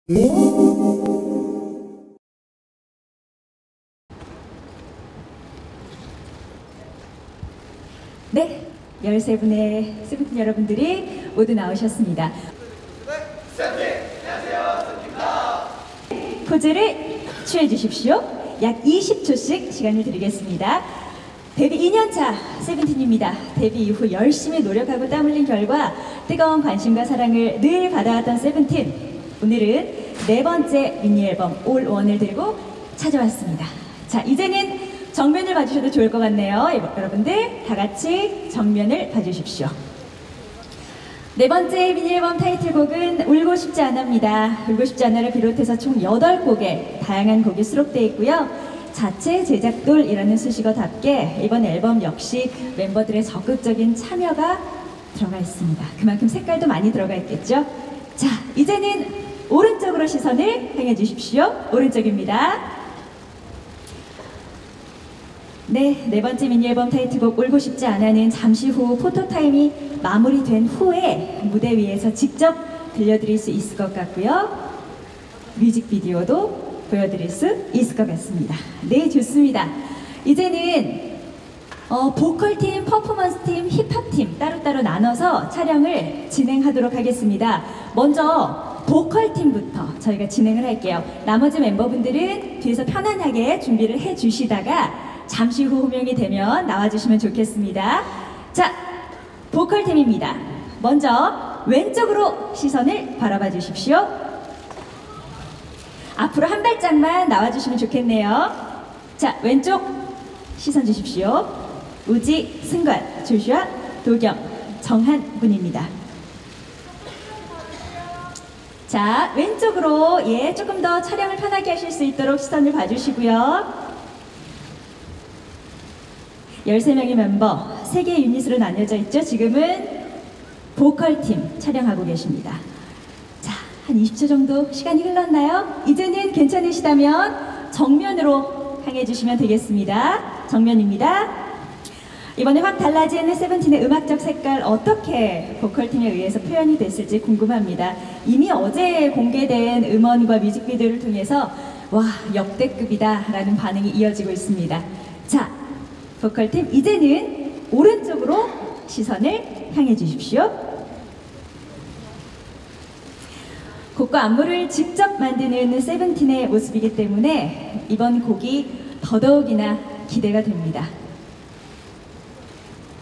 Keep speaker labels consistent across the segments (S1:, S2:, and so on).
S1: 네, 13분의 세븐틴 여러분들이 모두 나오셨습니다. 포즈를 취해 주십시오. 약 20초씩 시간을 드리겠습니다. 데뷔 2년차 세븐틴입니다. 데뷔 이후 열심히 노력하고 땀 흘린 결과 뜨거운 관심과 사랑을 늘 받아왔던 세븐틴. 오늘은 네 번째 미니 앨범 올 원을 들고 찾아왔습니다. 자, 이제는 정면을 봐주셔도 좋을 것 같네요. 여러분들 다 같이 정면을 봐주십시오. 네 번째 미니 앨범 타이틀곡은 울고 싶지 않아입니다. 울고 싶지 않아를 비롯해서 총 8곡의 다양한 곡이 수록되어 있고요. 자체 제작돌이라는 수식어답게 이번 앨범 역시 멤버들의 적극적인 참여가 들어가 있습니다. 그만큼 색깔도 많이 들어가 있겠죠? 자, 이제는 오른쪽으로 시선을 향해 주십시오. 오른쪽입니다. 네, 네 번째 미니 앨범 타이틀곡 울고 싶지 않아는 잠시 후 포토타임이 마무리된 후에 무대 위에서 직접 들려드릴 수 있을 것 같고요. 뮤직비디오도 보여드릴 수 있을 것 같습니다. 네, 좋습니다. 이제는 보컬팀, 퍼포먼스팀, 힙합팀 따로따로 나눠서 촬영을 진행하도록 하겠습니다. 먼저 보컬팀부터 저희가 진행을 할게요. 나머지 멤버분들은 뒤에서 편안하게 준비를 해주시다가 잠시 후 호명이 되면 나와주시면 좋겠습니다. 자, 보컬팀입니다. 먼저 왼쪽으로 시선을 바라봐 주십시오. 앞으로 한 발짝만 나와주시면 좋겠네요. 자, 왼쪽 시선 주십시오. 우지, 승관, 조슈아, 도겸, 정한 분입니다. 자, 왼쪽으로 조금 더 촬영을 편하게 하실 수 있도록 시선을 봐주시고요. 13명의 멤버 3개의 유닛으로 나뉘어져 있죠. 지금은 보컬팀 촬영하고 계십니다. 자, 한 20초 정도 시간이 흘렀나요? 이제는 괜찮으시다면 정면으로 향해 주시면 되겠습니다. 정면입니다. 이번에 확 달라진 세븐틴의 음악적 색깔 어떻게 보컬팀에 의해서 표현이 됐을지 궁금합니다. 이미 어제 공개된 음원과 뮤직비디오를 통해서 와, 역대급이다 라는 반응이 이어지고 있습니다. 자, 보컬팀 이제는 오른쪽으로 시선을 향해 주십시오. 곡과 안무를 직접 만드는 세븐틴의 모습이기 때문에 이번 곡이 더더욱이나 기대가 됩니다.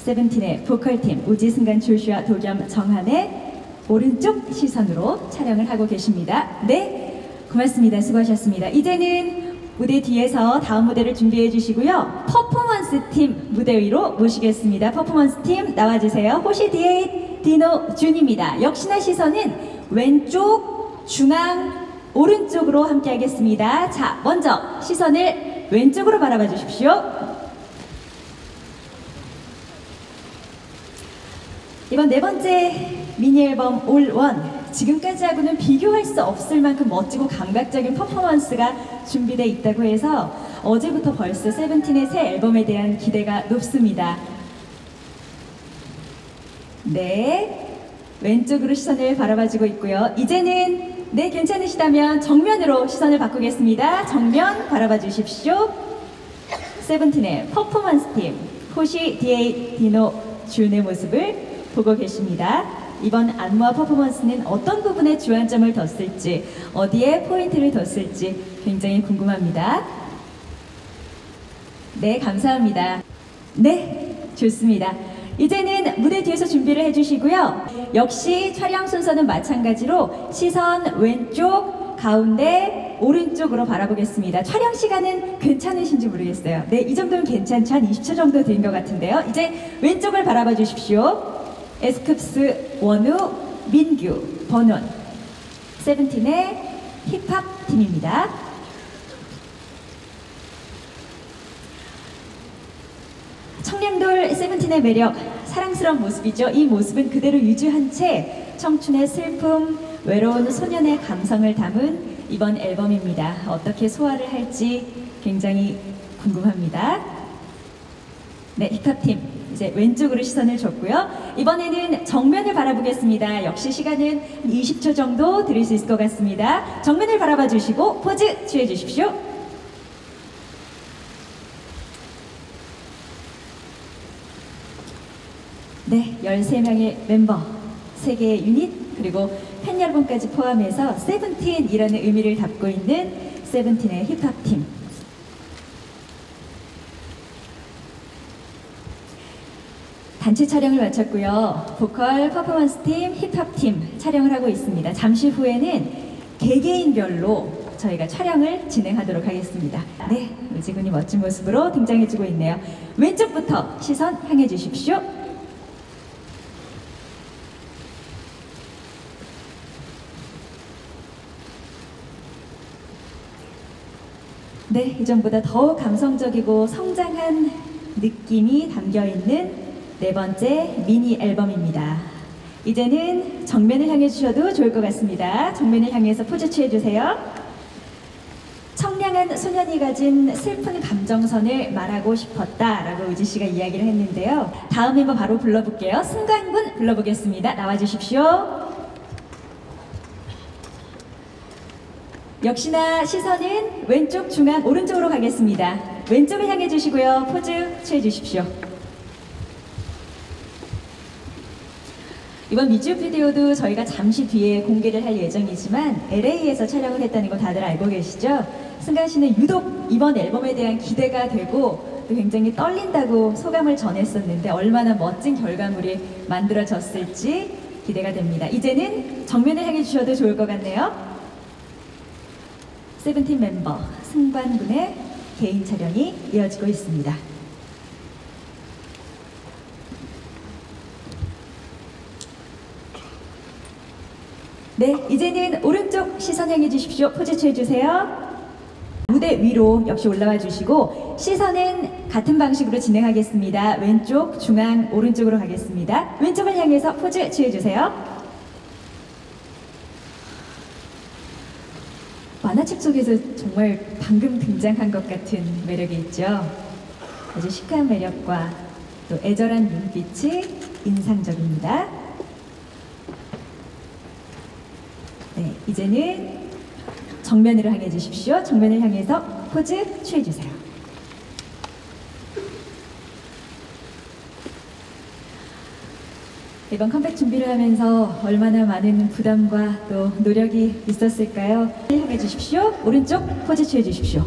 S1: 세븐틴의 보컬팀 우지, 승관, 조슈아, 도겸, 정한의 오른쪽 시선으로 촬영을 하고 계십니다. 네, 고맙습니다. 수고하셨습니다. 이제는 무대 뒤에서 다음 무대를 준비해 주시고요. 퍼포먼스 팀 무대 위로 모시겠습니다. 퍼포먼스 팀 나와주세요. 호시, 디에잇, 디노, 준입니다. 역시나 시선은 왼쪽, 중앙, 오른쪽으로 함께 하겠습니다. 자, 먼저 시선을 왼쪽으로 바라봐 주십시오. 이번 네 번째 미니 앨범 올 원. 지금까지하고는 비교할 수 없을 만큼 멋지고 감각적인 퍼포먼스가 준비되어 있다고 해서 어제부터 벌써 세븐틴의 새 앨범에 대한 기대가 높습니다. 네, 왼쪽으로 시선을 바라봐주고 있고요. 이제는 네, 괜찮으시다면 정면으로 시선을 바꾸겠습니다. 정면 바라봐 주십시오. 세븐틴의 퍼포먼스 팀 호시, 디에잇, 디노, 준의 모습을 보고 계십니다. 이번 안무와 퍼포먼스는 어떤 부분에 주안점을 뒀을지, 어디에 포인트를 뒀을지 굉장히 궁금합니다. 네, 감사합니다. 네, 좋습니다. 이제는 무대 뒤에서 준비를 해주시고요. 역시 촬영 순서는 마찬가지로 시선 왼쪽, 가운데, 오른쪽으로 바라보겠습니다. 촬영 시간은 괜찮으신지 모르겠어요. 네, 이 정도면 괜찮죠? 한 20초 정도 드린 것 같은데요. 이제 왼쪽을 바라봐 주십시오. 에스쿱스, 원우, 민규, 번원, 세븐틴의 힙합 팀입니다. 청량돌 세븐틴의 매력, 사랑스러운 모습이죠. 이 모습은 그대로 유지한 채 청춘의 슬픔, 외로운 소년의 감성을 담은 이번 앨범입니다. 어떻게 소화를 할지 굉장히 궁금합니다. 네, 힙합팀 이제 왼쪽으로 시선을 줬고요. 이번에는 정면을 바라보겠습니다. 역시 시간은 20초 정도 드릴 수 있을 것 같습니다. 정면을 바라봐 주시고 포즈 취해 주십시오. 네, 13명의 멤버, 3개의 유닛, 그리고 팬 여러분까지 포함해서 세븐틴이라는 의미를 담고 있는 세븐틴의 힙합팀. 단체 촬영을 마쳤고요. 보컬, 퍼포먼스 팀, 힙합 팀 촬영을 하고 있습니다. 잠시 후에는 개개인별로 저희가 촬영을 진행하도록 하겠습니다. 네, 우지군이 멋진 모습으로 등장해주고 있네요. 왼쪽부터 시선 향해 주십시오. 네, 이전보다 더욱 감성적이고 성장한 느낌이 담겨있는 네 번째 미니 앨범입니다. 이제는 정면을 향해 주셔도 좋을 것 같습니다. 정면을 향해서 포즈 취해주세요. 청량한 소년이 가진 슬픈 감정선을 말하고 싶었다라고 우지 씨가 이야기를 했는데요. 다음 멤버 바로 불러볼게요. 승관군 불러보겠습니다. 나와주십시오. 역시나 시선은 왼쪽, 중앙, 오른쪽으로 가겠습니다. 왼쪽을 향해 주시고요. 포즈 취해주십시오. 이번 뮤직비디오도 저희가 잠시 뒤에 공개를 할 예정이지만 LA에서 촬영을 했다는 거 다들 알고 계시죠? 승관 씨는 유독 이번 앨범에 대한 기대가 되고 또 굉장히 떨린다고 소감을 전했었는데 얼마나 멋진 결과물이 만들어졌을지 기대가 됩니다. 이제는 정면을 향해 주셔도 좋을 것 같네요. 세븐틴 멤버 승관 군의 개인 촬영이 이어지고 있습니다. 네, 이제는 오른쪽 시선 향해 주십시오. 포즈 취해주세요. 무대 위로 역시 올라와 주시고 시선은 같은 방식으로 진행하겠습니다. 왼쪽, 중앙, 오른쪽으로 가겠습니다. 왼쪽을 향해서 포즈 취해주세요. 만화책 속에서 정말 방금 등장한 것 같은 매력이 있죠. 아주 시크한 매력과 또 애절한 눈빛이 인상적입니다. 네, 이제는 정면으로 향해 주십시오. 정면을 향해서 포즈 취해주세요. 이번 컴백 준비를 하면서 얼마나 많은 부담과 또 노력이 있었을까요? 향해 주십시오. 오른쪽 포즈 취해 주십시오.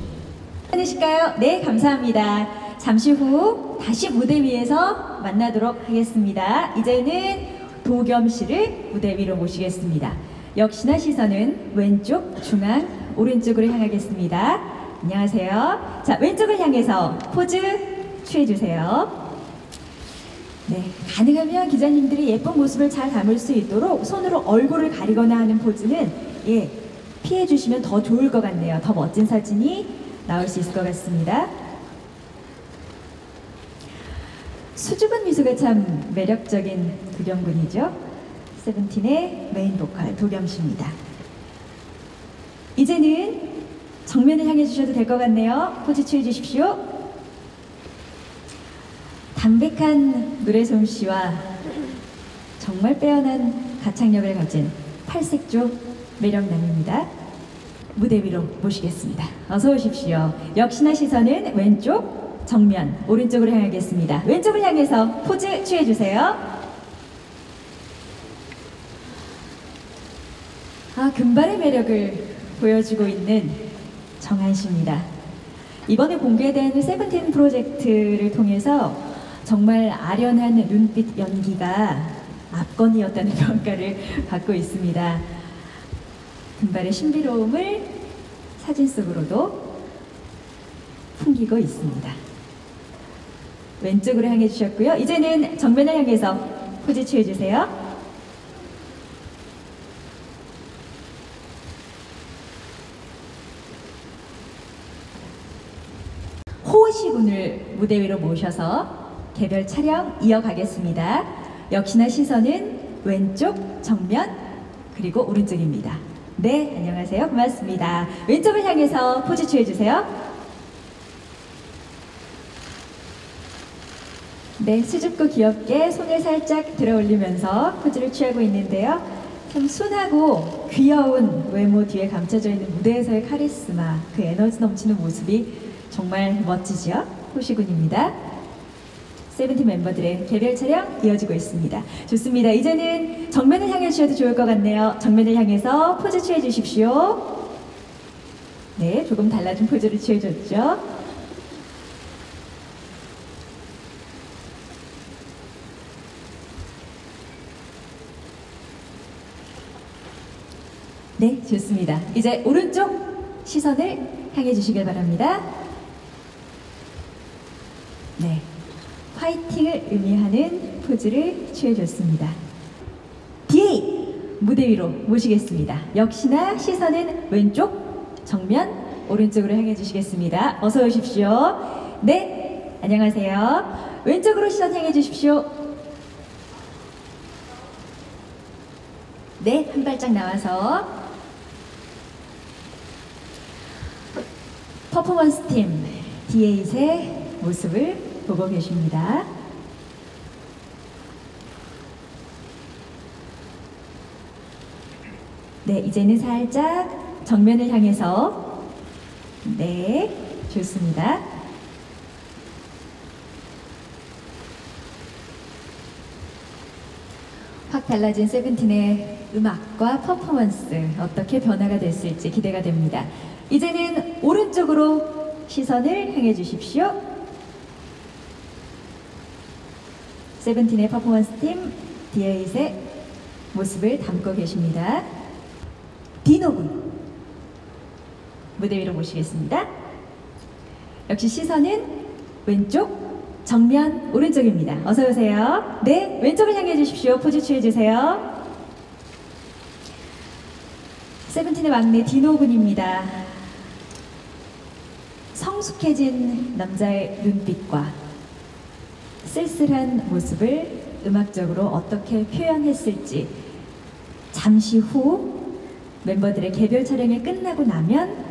S1: 괜찮으실까요? 네, 감사합니다. 잠시 후 다시 무대 위에서 만나도록 하겠습니다. 이제는 도겸 씨를 무대 위로 모시겠습니다. 역시나 시선은 왼쪽, 중앙, 오른쪽으로 향하겠습니다. 안녕하세요. 자, 왼쪽을 향해서 포즈 취해주세요. 네, 가능하면 기자님들이 예쁜 모습을 잘 담을 수 있도록 손으로 얼굴을 가리거나 하는 포즈는 피해주시면 더 좋을 것 같네요. 더 멋진 사진이 나올 수 있을 것 같습니다. 수줍은 미소가 참 매력적인 도겸군이죠. 세븐틴의 메인 보컬 도겸 씨입니다. 이제는 정면을 향해 주셔도 될 것 같네요. 포즈 취해 주십시오. 담백한 노래 솜씨와 정말 빼어난 가창력을 가진 팔색조 매력남입니다. 무대 위로 모시겠습니다. 어서 오십시오. 역시나 시선은 왼쪽, 정면, 오른쪽으로 향하겠습니다. 왼쪽을 향해서 포즈 취해 주세요. 금발의 매력을 보여주고 있는 정한 씨입니다. 이번에 공개된 세븐틴 프로젝트를 통해서 정말 아련한 눈빛 연기가 압권이었다는 평가를 받고 있습니다. 금발의 신비로움을 사진 속으로도 풍기고 있습니다. 왼쪽으로 향해 주셨고요. 이제는 정면을 향해서 포즈 취해 주세요. 호시군을 무대 위로 모셔서 개별 촬영 이어가겠습니다. 역시나 시선은 왼쪽, 정면, 그리고 오른쪽입니다. 네, 안녕하세요. 고맙습니다. 왼쪽을 향해서 포즈 취해주세요. 네, 수줍고 귀엽게 손을 살짝 들어 올리면서 포즈를 취하고 있는데요. 참 순하고 귀여운 외모 뒤에 감춰져 있는 무대에서의 카리스마, 그 에너지 넘치는 모습이 정말 멋지죠? 호시군입니다. 세븐틴 멤버들의 개별 촬영 이어지고 있습니다. 좋습니다. 이제는 정면을 향해 주셔도 좋을 것 같네요. 정면을 향해서 포즈 취해 주십시오. 네, 조금 달라진 포즈를 취해줬죠. 네, 좋습니다. 이제 오른쪽 시선을 향해 주시길 바랍니다. 네, 화이팅을 의미하는 포즈를 취해줬습니다. DA 무대 위로 모시겠습니다. 역시나 시선은 왼쪽, 정면, 오른쪽으로 향해 주시겠습니다. 어서 오십시오. 네, 안녕하세요. 왼쪽으로 시선 향해 주십시오. 네, 한 발짝 나와서 퍼포먼스 팀 D8의 모습을 보고 계십니다. 네, 이제는 살짝 정면을 향해서 네, 좋습니다. 확 달라진 세븐틴의 음악과 퍼포먼스 어떻게 변화가 됐을지 기대가 됩니다. 이제는 오른쪽으로 시선을 향해 주십시오. 세븐틴의 퍼포먼스 팀 D8의 모습을 담고 계십니다. 디노군 무대 위로 모시겠습니다. 역시 시선은 왼쪽, 정면, 오른쪽입니다. 어서 오세요. 네, 왼쪽을 향해 주십시오. 포즈 취해 주세요. 세븐틴의 막내 디노군입니다. 성숙해진 남자의 눈빛과 쓸쓸한 모습을 음악적으로 어떻게 표현했을지 잠시 후 멤버들의 개별 촬영이 끝나고 나면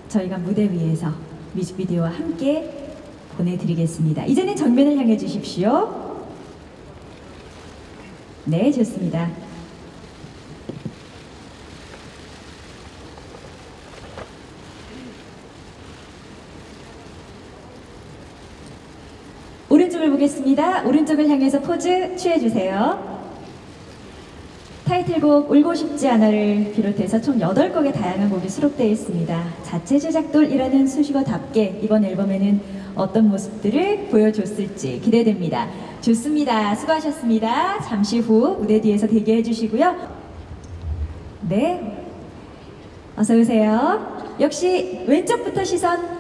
S1: 저희가 무대 위에서 뮤직비디오와 함께 보내드리겠습니다. 이제는 정면을 향해 주십시오. 네, 좋습니다. 오른쪽을 보겠습니다. 오른쪽을 향해서 포즈 취해주세요. 타이틀곡 울고 싶지 않아를 비롯해서 총 8곡의 다양한 곡이 수록되어 있습니다. 자체 제작돌이라는 수식어답게 이번 앨범에는 어떤 모습들을 보여줬을지 기대됩니다. 좋습니다. 수고하셨습니다. 잠시 후 무대 뒤에서 대기해 주시고요. 네, 어서 오세요. 역시 왼쪽부터 시선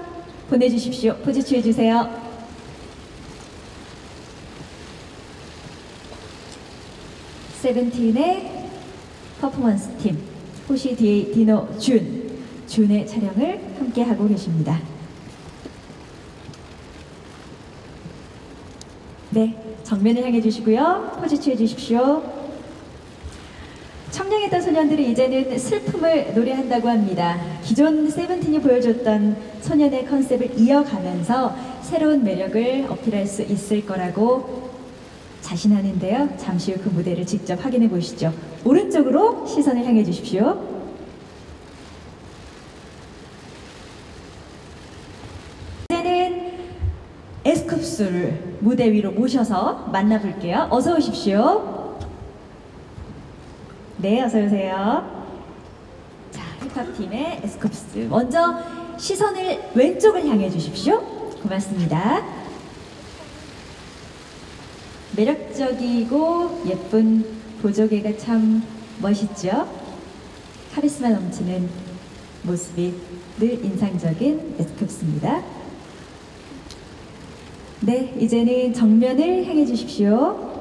S1: 보내주십시오. 포즈 취해주세요. 세븐틴의 퍼포먼스 팀 호시 D8 디노 준의 촬영을 함께 하고 계십니다. 네, 정면을 향해 주시고요. 포즈 취해 주십시오. 청량했던 소년들이 이제는 슬픔을 노래한다고 합니다. 기존 세븐틴이 보여줬던 소년의 컨셉을 이어가면서 새로운 매력을 어필할 수 있을 거라고 자신하는데요. 잠시 후 그 무대를 직접 확인해 보시죠. 오른쪽으로 시선을 향해 주십시오. 이제는 에스쿱스를 무대 위로 모셔서 만나볼게요. 어서 오십시오. 네, 어서 오세요. 자, 힙합팀의 에스쿱스. 먼저 시선을 왼쪽을 향해 주십시오. 고맙습니다. 매력적이고 예쁜 보조개가 참 멋있죠? 카리스마 넘치는 모습이 늘 인상적인 에스쿱스입니다. 네, 이제는 정면을 향해 주십시오.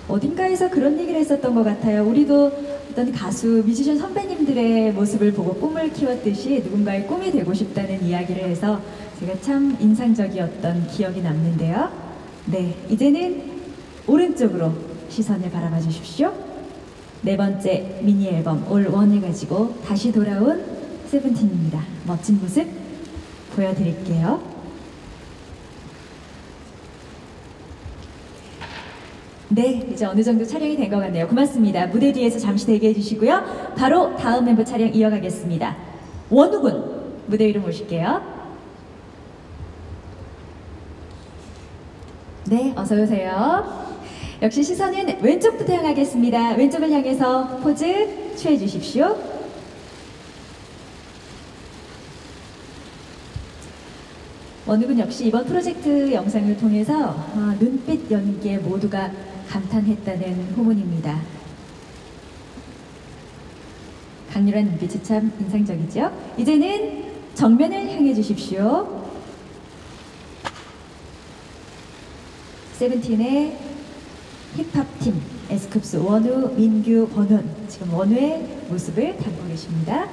S1: 어딘가에서 그런 얘기를 했었던 것 같아요. 우리도 어떤 가수, 뮤지션 선배님들의 모습을 보고 꿈을 키웠듯이 누군가의 꿈이 되고 싶다는 이야기를 해서 제가 참 인상적이었던 기억이 남는데요. 네, 이제는 오른쪽으로 시선을 바라봐 주십시오. 네 번째 미니 앨범 올 원을 가지고 다시 돌아온 세븐틴입니다. 멋진 모습 보여드릴게요. 네, 이제 어느 정도 촬영이 된 것 같네요. 고맙습니다. 무대 뒤에서 잠시 대기해 주시고요. 바로 다음 멤버 촬영 이어가겠습니다. 원우군, 무대 위로 모실게요. 네, 어서 오세요. 역시 시선은 왼쪽부터 향하겠습니다. 왼쪽을 향해서 포즈 취해 주십시오. 원우군 역시 이번 프로젝트 영상을 통해서 눈빛 연기에 모두가 감탄했다는 후문입니다. 강렬한 눈빛이 참 인상적이죠? 이제는 정면을 향해 주십시오. 세븐틴의 힙합팀 에스쿱스 원우, 민규, 권훈, 지금 원우의 모습을 담고 계십니다.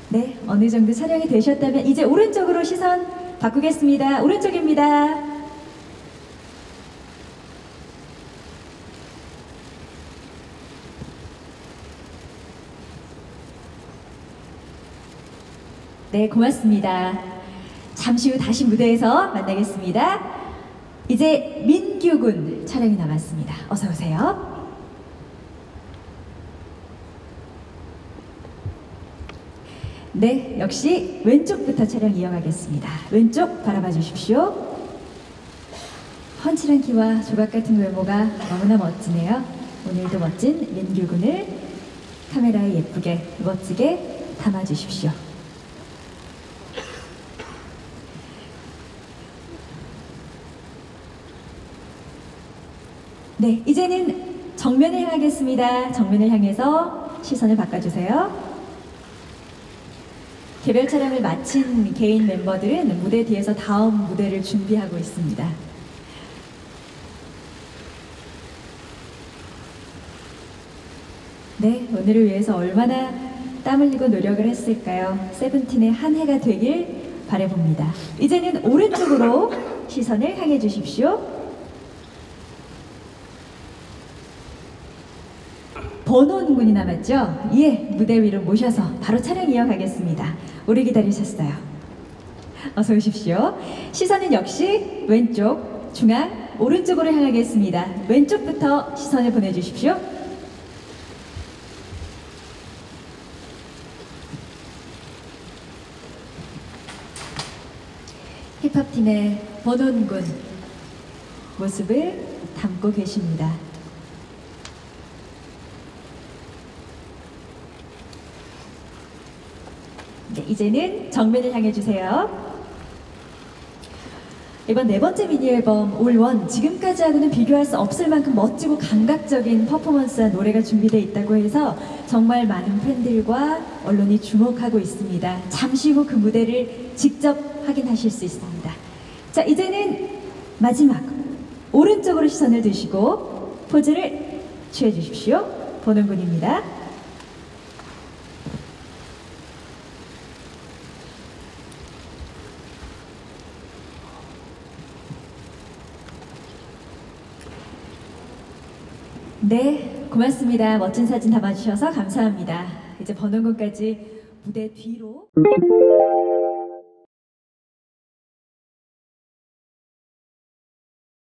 S1: 네, 어느 정도 촬영이 되셨다면 이제 오른쪽으로 시선 바꾸겠습니다. 오른쪽입니다. 네, 고맙습니다. 잠시 후 다시 무대에서 만나겠습니다. 이제 민규군 촬영이 남았습니다. 어서 오세요. 네, 역시 왼쪽부터 촬영 이어가겠습니다. 왼쪽 바라봐 주십시오. 훤칠한 키와 조각 같은 외모가 너무나 멋지네요. 오늘도 멋진 민규군을 카메라에 예쁘게 멋지게 담아 주십시오. 네, 이제는 정면을 향하겠습니다. 정면을 향해서 시선을 바꿔주세요. 개별 촬영을 마친 개인 멤버들은 무대 뒤에서 다음 무대를 준비하고 있습니다. 네, 오늘을 위해서 얼마나 땀 흘리고 노력을 했을까요? 세븐틴의 한 해가 되길 바라봅니다. 이제는 오른쪽으로 시선을 향해 주십시오. 번호는 군이 남았죠? 예, 무대 위로 모셔서 바로 촬영 이어가겠습니다. 오래 기다리셨어요. 어서 오십시오. 시선은 역시 왼쪽, 중앙, 오른쪽으로 향하겠습니다. 왼쪽부터 시선을 보내주십시오. 힙합팀의 번호는 군 모습을 담고 계십니다. 네, 이제는 정면을 향해 주세요. 이번 네 번째 미니 앨범 올원, 지금까지하고는 비교할 수 없을 만큼 멋지고 감각적인 퍼포먼스와 노래가 준비되어 있다고 해서 정말 많은 팬들과 언론이 주목하고 있습니다. 잠시 후 그 무대를 직접 확인하실 수 있습니다. 자, 이제는 마지막 오른쪽으로 시선을 두시고 포즈를 취해 주십시오. 보는 분입니다. 네, 고맙습니다. 멋진 사진 담아주셔서 감사합니다. 이제 번원군까지 무대 뒤로